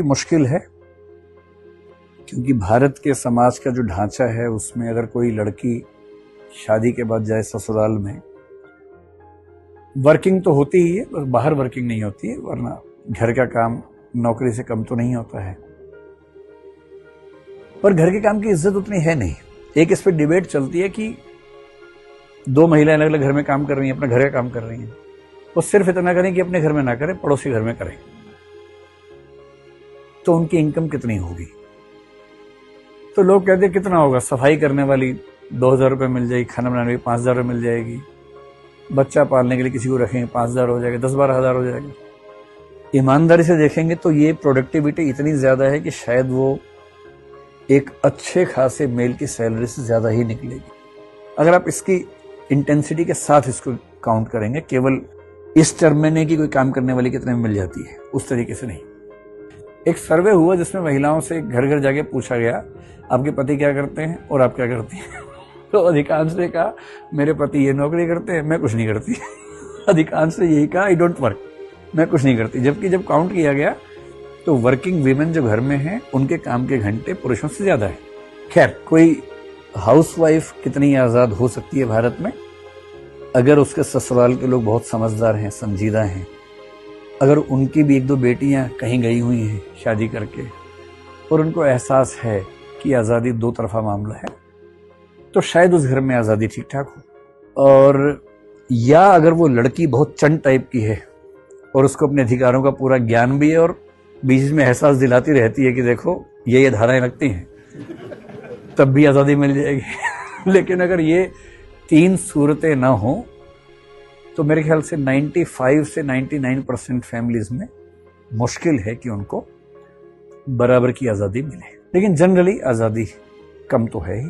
मुश्किल है क्योंकि भारत के समाज का जो ढांचा है उसमें अगर कोई लड़की शादी के बाद जाए ससुराल में, वर्किंग तो होती ही है, बस बाहर वर्किंग नहीं होती है, वरना घर का काम नौकरी से कम तो नहीं होता है। पर घर के काम की इज्जत उतनी है नहीं। एक इस पर डिबेट चलती है कि दो महिलाएं अलग अलग घर में काम कर रही हैं, अपना घर का काम कर रही हैं, वो सिर्फ इतना करें कि अपने घर में ना करें, पड़ोसी घर में करें, तो उनकी इनकम कितनी होगी? तो लोग कहते हैं कितना होगा? सफाई करने वाली 2,000 रुपये मिल जाएगी, खाना बनाने की 5,000 रुपये मिल जाएगी, बच्चा पालने के लिए किसी को रखेंगे 5,000 हो जाएगा, 10-12 हज़ार हो जाएगा। ईमानदारी से देखेंगे तो ये प्रोडक्टिविटी इतनी ज्यादा है कि शायद वो एक अच्छे खासे मेल की सैलरी से ज्यादा ही निकलेगी। अगर आप इसकी इंटेंसिटी के साथ इसको काउंट करेंगे, केवल इस टर्म में नहीं कि कोई काम करने वाली कितने में मिल जाती है, उस तरीके से नहीं। एक सर्वे हुआ जिसमें महिलाओं से घर घर जाके पूछा गया, आपके पति क्या करते हैं और आप क्या करती हैं? तो अधिकांश ने कहा मेरे पति ये नौकरी करते हैं, मैं कुछ नहीं करती। अधिकांश ने यही कहा आई डोंट वर्क, मैं कुछ नहीं करती। जबकि जब काउंट किया गया तो वर्किंग वीमेन जो घर में हैं उनके काम के घंटे पुरुषों से ज्यादा है। खैर, कोई हाउसवाइफ कितनी आजाद हो सकती है भारत में? अगर उसके ससुराल के लोग बहुत समझदार हैं, संजीदा हैं, अगर उनकी भी 1-2 बेटियां कहीं गई हुई हैं शादी करके और उनको एहसास है कि आज़ादी दो तरफा मामला है, तो शायद उस घर में आज़ादी ठीक ठाक हो। और या अगर वो लड़की बहुत चंट टाइप की है और उसको अपने अधिकारों का पूरा ज्ञान भी है और बीच में एहसास दिलाती रहती है कि देखो ये धाराएं लगती हैं, तब भी आज़ादी मिल जाएगी। लेकिन अगर ये 3 सूरतें ना हो तो मेरे ख्याल से 95 से 99% फैमिलीज में मुश्किल है कि उनको बराबर की आज़ादी मिले। लेकिन जनरली आज़ादी कम तो है ही।